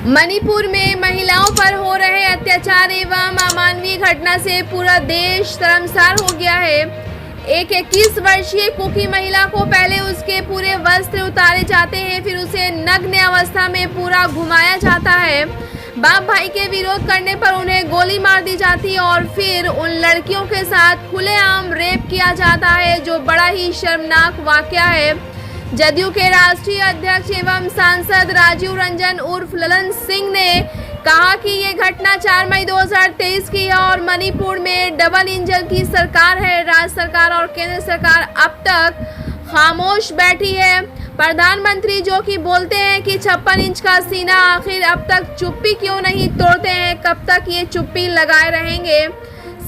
मणिपुर में महिलाओं पर हो रहे अत्याचार एवं अमानवीय घटना से पूरा देश शर्मसार हो गया है। एक 21 वर्षीय कुकी महिला को पहले उसके पूरे वस्त्र उतारे जाते हैं, फिर उसे नग्न अवस्था में पूरा घुमाया जाता है। बाप भाई के विरोध करने पर उन्हें गोली मार दी जाती है और फिर उन लड़कियों के साथ खुलेआम रेप किया जाता है, जो बड़ा ही शर्मनाक वाकया है। जदयू के राष्ट्रीय अध्यक्ष एवं सांसद राजीव रंजन उर्फ ललन सिंह ने कहा कि ये घटना 4 मई 2023 की है और मणिपुर में डबल इंजन की सरकार है। राज्य सरकार और केंद्र सरकार अब तक खामोश बैठी है। प्रधानमंत्री जो कि बोलते हैं कि 56 इंच का सीना, आखिर अब तक चुप्पी क्यों नहीं तोड़ते हैं? कब तक ये चुप्पी लगाए रहेंगे?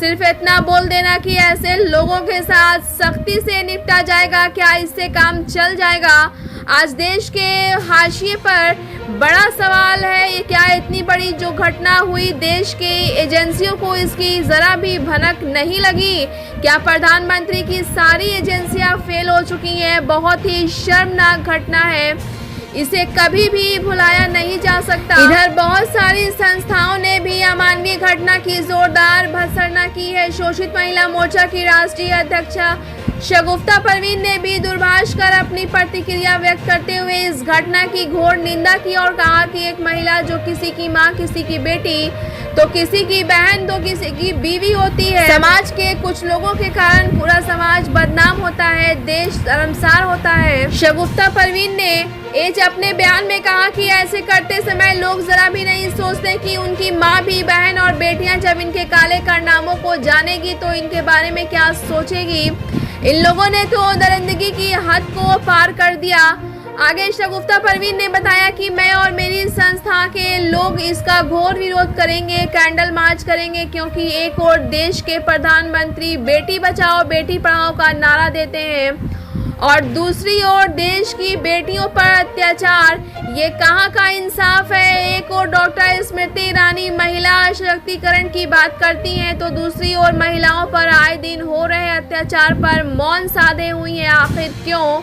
सिर्फ इतना बोल देना कि ऐसे लोगों के साथ सख्ती से निपटा जाएगा, क्या इससे काम चल जाएगा? आज देश के हाशिए पर बड़ा सवाल है, ये क्या इतनी बड़ी जो घटना हुई, देश की एजेंसियों को इसकी जरा भी भनक नहीं लगी? क्या प्रधानमंत्री की सारी एजेंसियां फेल हो चुकी हैं? बहुत ही शर्मनाक घटना है, इसे कभी भी भुलाया नहीं जा सकता। इधर बहुत सारी संस्थाओं ने भी अमानवीय घटना की जोरदार भर्त्सना की है। शोषित महिला मोर्चा की राष्ट्रीय अध्यक्षा शगुफ्ता परवीन ने भी दूरभाष कर अपनी प्रतिक्रिया व्यक्त करते हुए इस घटना की घोर निंदा की और कहा कि एक महिला जो किसी की मां, किसी की बेटी, तो किसी की बहन, तो किसी की बीवी होती है, समाज के कुछ लोगों के कारण पूरा समाज बदनाम होता है, देश शर्मसार होता है। शगुफ्ता परवीन ने एज अपने बयान में कहा कि ऐसे करते समय लोग जरा भी नहीं सोचते कि उनकी माँ भी, बहन और बेटियां जब इनके काले कारनामों को जानेगी तो इनके बारे में क्या सोचेगी। इन लोगों ने तो दरिंदगी की हद को पार कर दिया। आगे शगुफ्ता परवीन ने बताया कि मैं और मेरी संस्था के लोग इसका घोर विरोध करेंगे, कैंडल मार्च करेंगे, क्योंकि एक और देश के प्रधानमंत्री बेटी बचाओ बेटी पढ़ाओ का नारा देते हैं और दूसरी ओर देश की बेटियों पर अत्याचार, ये कहाँ का इंसाफ है? एक और डॉक्टर स्मृति ईरानी महिला सशक्तिकरण की बात करती हैं, तो दूसरी ओर महिलाओं पर आए दिन हो रहे अत्याचार पर मौन साधे हुई हैं। आखिर क्यों?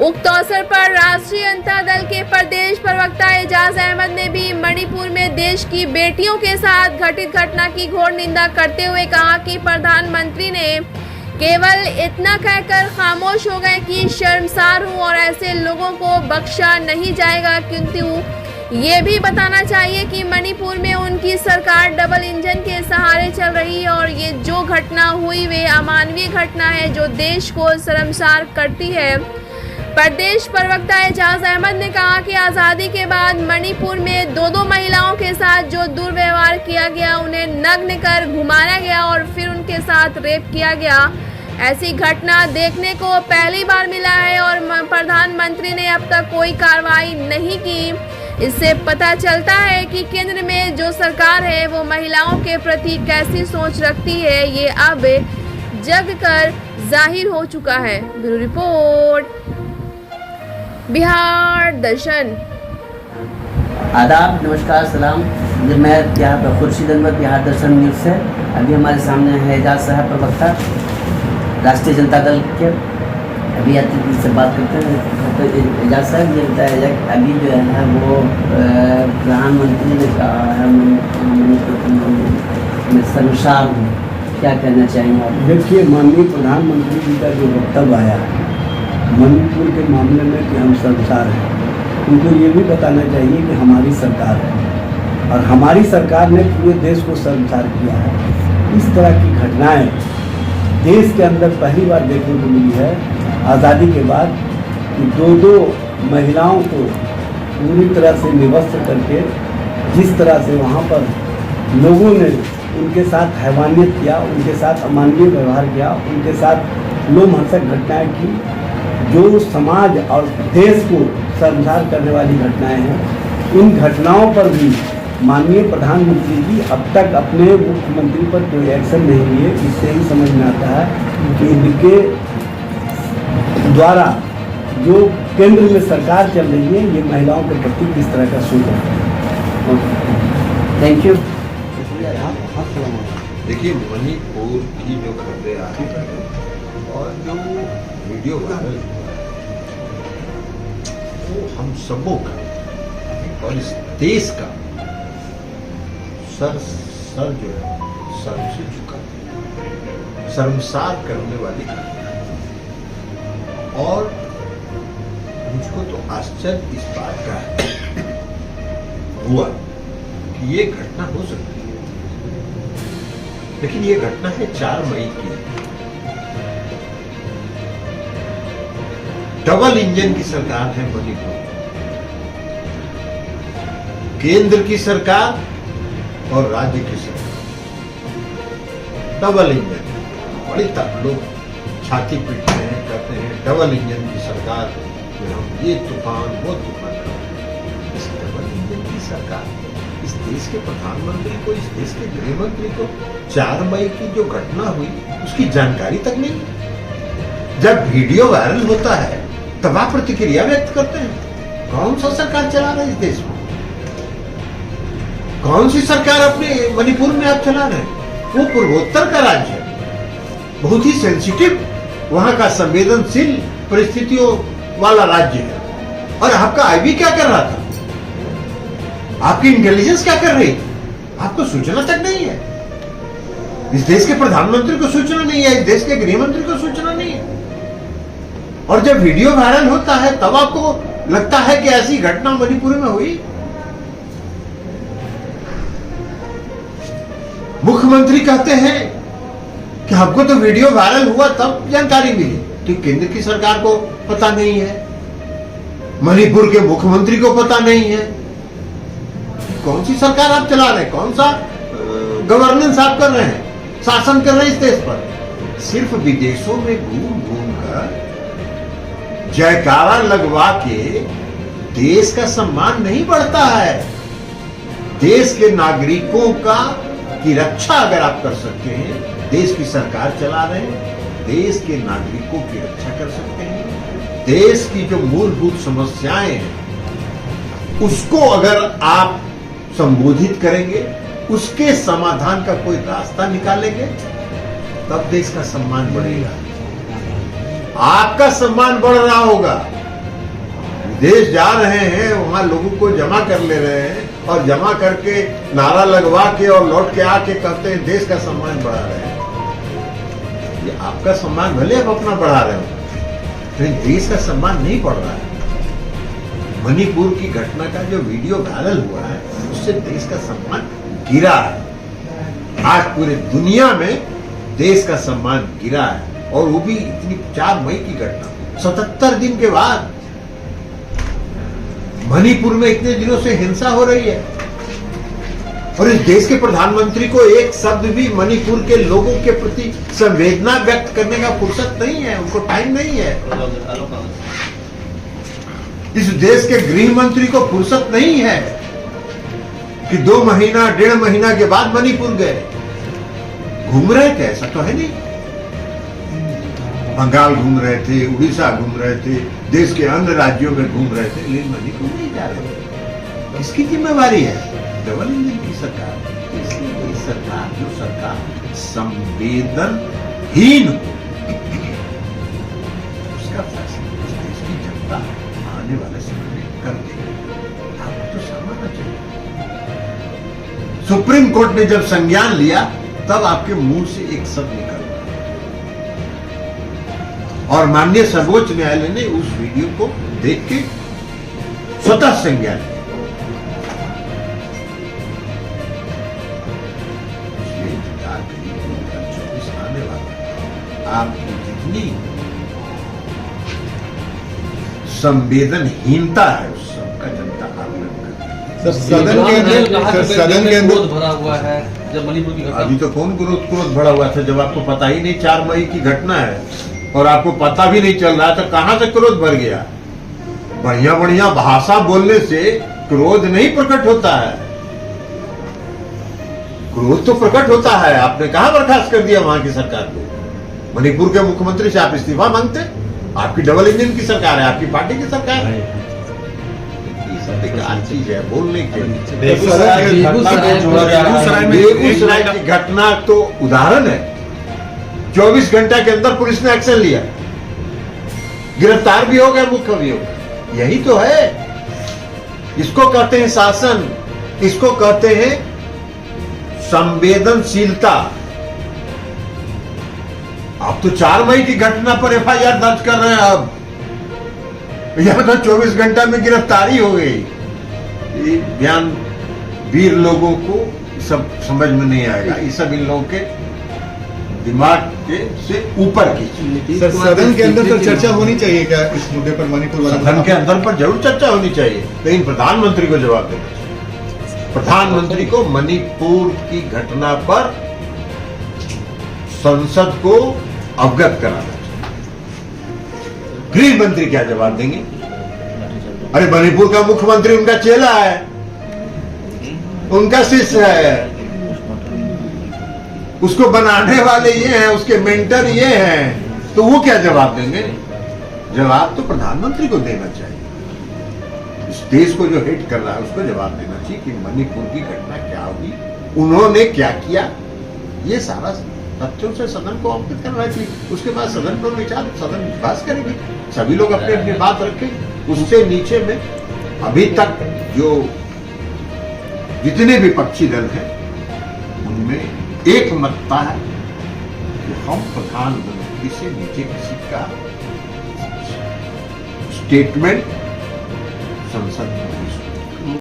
उक्त अवसर पर राष्ट्रीय जनता दल के प्रदेश प्रवक्ता एजाज अहमद ने भी मणिपुर में देश की बेटियों के साथ घटित घटना की घोर निंदा करते हुए कहा कि प्रधानमंत्री ने केवल इतना कहकर खामोश हो गए कि शर्मसार हूं और ऐसे लोगों को बख्शा नहीं जाएगा, किंतु ये भी बताना चाहिए कि मणिपुर में उनकी सरकार डबल इंजन के सहारे चल रही है और ये जो घटना हुई वे अमानवीय घटना है जो देश को शर्मसार करती है। प्रदेश प्रवक्ता एजाज अहमद ने कहा कि आज़ादी के बाद मणिपुर में दो महिलाओं के साथ जो दुर्व्यवहार किया गया, उन्हें नग्न कर घुमाया गया और फिर उनके साथ रेप किया गया, ऐसी घटना देखने को पहली बार मिला है और प्रधानमंत्री ने अब तक कोई कार्रवाई नहीं की। इससे पता चलता है कि केंद्र में जो सरकार है वो महिलाओं के प्रति कैसी सोच रखती है, ये अब जग कर जाहिर हो चुका है। ब्यूरो रिपोर्ट, बिहार दर्शन। आदाब, नमस्कार, सलाम। मैं यहाँ पर खुर्शीद अहमद, बिहार दर्शन न्यूज़ से। अभी हमारे सामने है एजाज साहब, प्रवक्ता राष्ट्रीय जनता दल के। अभी अतिथि से बात करते हैं। तो एजाज साहब, ये बताया जाए अभी जो है वो प्रधानमंत्री ने कहा है मैं शर्मसार हूँ, क्या कहना चाहेंगे आप? देखिए, माननीय प्रधानमंत्री जी का जो वक्तव्य आया मणिपुर के मामले में कि हम शर्मसार हैं, उनको ये भी बताना चाहिए कि हमारी सरकार है और हमारी सरकार ने पूरे देश को शर्मसार किया है। इस तरह की घटनाएं देश के अंदर पहली बार देखने को मिली है आज़ादी के बाद कि दो महिलाओं को पूरी तरह से निवस्त्र करके जिस तरह से वहाँ पर लोगों ने उनके साथ हैवानियत किया, उनके साथ अमानवीय व्यवहार किया, उनके साथ लोमहर्षक घटनाएं की, जो समाज और देश को शर्मसार करने वाली घटनाएं हैं। इन घटनाओं पर भी माननीय प्रधानमंत्री जी अब तक अपने मुख्यमंत्री पर कोई एक्शन नहीं लिए। इससे ही समझ में आता है कि इनके द्वारा जो केंद्र में सरकार चल रही है ये महिलाओं के प्रति किस तरह का सोच है। Thank you. देखिए, मणिपुर की जो खबरें आ रही हैं और जो वीडियो वायरल वो हम सबों का और इस देश का सर जो है शर्म से झुका, शर्मसार करने वाली घटना। और मुझको तो आश्चर्य इस बात का हुआ कि ये घटना हो सकती है, लेकिन ये घटना है 4 मई की। डबल इंजन की सरकार है मणिपुर, केंद्र की सरकार और राज्य की सरकार, डबल इंजन। बड़ी तक लोग छाती पीटते हैं, कहते हैं डबल इंजन की सरकार में हम ये तूफान वो तूफान। इस डबल इंजन की सरकार इस देश के प्रधानमंत्री को, इस देश के गृह मंत्री को 4 मई की जो घटना हुई उसकी जानकारी तक नहीं। जब वीडियो वायरल होता है तब आप प्रतिक्रिया व्यक्त करते हैं। कौन सा सरकार चला रहा है इस देश में? कौन सी सरकार अपने मणिपुर में आप चला रहे हैं? वो पूर्वोत्तर का राज्य है, बहुत ही सेंसिटिव, वहां का संवेदनशील परिस्थितियों वाला राज्य है। और आपका आईबी क्या कर रहा था? आपकी इंटेलिजेंस क्या कर रही? आपको सूचना तक नहीं है। इस देश के प्रधानमंत्री को सूचना नहीं है, इस देश के गृह मंत्री को सूचना नहीं है। और जब वीडियो वायरल होता है तब आपको लगता है कि ऐसी घटना मणिपुर में हुई। मुख्यमंत्री कहते हैं कि हमको तो वीडियो वायरल हुआ तब जानकारी मिली, कि केंद्र की सरकार को पता नहीं है, मणिपुर के मुख्यमंत्री को पता नहीं है। कौन सी सरकार आप चला रहे हैं? कौन सा गवर्नेंस आप कर रहे हैं, शासन कर रहे हैं इस देश पर? सिर्फ विदेशों में घूम घूम कर जयकारा लगवा के देश का सम्मान नहीं बढ़ता है। देश के नागरिकों की रक्षा अगर आप कर सकते हैं, देश की सरकार चला रहे हैं, देश के नागरिकों की रक्षा कर सकते हैं, देश की जो मूलभूत समस्याएं हैं उसको अगर आप संबोधित करेंगे, उसके समाधान का कोई रास्ता निकालेंगे, तब देश का सम्मान बढ़ेगा, आपका सम्मान बढ़ रहा होगा। विदेश जा रहे हैं, वहां लोगों को जमा कर ले रहे हैं और जमा करके नारा लगवा के और लौट के आके कहते हैं देश का सम्मान बढ़ा रहे हैं। ये आपका सम्मान भले आप अपना बढ़ा रहे हो, लेकिन देश का सम्मान नहीं बढ़ रहा है। मणिपुर की घटना का जो वीडियो वायरल हुआ है उससे देश का सम्मान गिरा है। आज पूरे दुनिया में देश का सम्मान गिरा है, और वो भी इतनी 4 मई की घटना, 77 दिन के बाद। मणिपुर में इतने दिनों से हिंसा हो रही है और इस देश के प्रधानमंत्री को एक शब्द भी मणिपुर के लोगों के प्रति संवेदना व्यक्त करने का फुर्सत नहीं है, उनको टाइम नहीं है। इस देश के गृह मंत्री को फुर्सत नहीं है कि 2 महीना 1.5 महीना के बाद मणिपुर गए। घूम रहे थे, ऐसा तो है नहीं। बंगाल घूम रहे थे, उड़ीसा घूम रहे थे, देश के अन्य राज्यों में घूम रहे थे, लेकिन मणिपुर नहीं जा रहे थे। किसकी जिम्मेवारी है? डबल इंजन की सरकार। इसलिए कोई सरकार, जो सरकार संवेदनहीन हो, उसका फैसला इस देश की जनता आने वाले समय में कर देगी। आपको तो समझना चाहिए। सुप्रीम कोर्ट ने जब संज्ञान लिया तब आपके मुंह से एक शब्द निकला, और माननीय सर्वोच्च न्यायालय ने उस वीडियो को देख के स्वतः संज्ञान लिया। इसलिए इंतजार करिए, 2024 आने वाला। आपकी जितनी संवेदनहीनता है उस सबका जनता आकलन कर। सदन के अंदर भरा हुआ है जब मणिपुर की घटना। अभी तो कौन क्रोध भरा हुआ था जब आपको पता ही नहीं 4 मई की घटना है और आपको पता भी नहीं चल रहा, तो कहां से क्रोध भर गया? बढ़िया बढ़िया भाषा बोलने से क्रोध नहीं प्रकट होता है, क्रोध तो प्रकट होता है। आपने कहां बर्खास्त कर दिया वहां की सरकार को? मणिपुर के मुख्यमंत्री से आप इस्तीफा मांगते? आपकी डबल इंजन की सरकार है, आपकी पार्टी की सरकार है। ये सब बेकार चीज है बोलने के लिए। बेगूसराय की घटना तो उदाहरण है। 24 घंटे के अंदर पुलिस ने एक्शन लिया, गिरफ्तार भी हो गए, मुख्य भी हो गए। यही तो है। इसको कहते हैं शासन, इसको कहते हैं संवेदनशीलता। आप तो 4 मई की घटना पर एफआईआर दर्ज कर रहे हैं, अब यहां तो 24 घंटा में गिरफ्तारी हो गई। ये ज्ञान वीर लोगों को सब समझ में नहीं आएगा, ये सब इन लोगों के दिमाग के से ऊपर की चीज। सर, सदन के अंदर तो चर्चा होनी चाहिए क्या इस मुद्दे पर? मणिपुर वाला सदन के अंदर पर जरूर चर्चा होनी चाहिए, लेकिन प्रधानमंत्री को जवाब देना चाहिए। प्रधानमंत्री को मणिपुर की घटना पर संसद को अवगत कराना चाहिए। गृह मंत्री क्या जवाब देंगे? अरे मणिपुर का मुख्यमंत्री उनका चेला है, उनका शिष्य है, उसको बनाने वाले ये हैं, उसके मेंटर ये हैं, तो वो क्या जवाब देंगे? जवाब तो प्रधानमंत्री को देना चाहिए। इस देश को जो हेट कर रहा है उसको जवाब देना चाहिए कि मणिपुर की घटना क्या हुई, उन्होंने क्या किया, ये सारा तथ्यों से सदन को अवगत करना चाहिए। उसके बाद सदन पर विचार, सदन विकास करेगी, सभी लोग अपनी अपनी बात रखें। उससे नीचे में अभी तक जो जितने विपक्षी दल हैं उनमें एक मतता है कि हम प्रधानमंत्री से नीचे किसी का स्टेटमेंट संसद में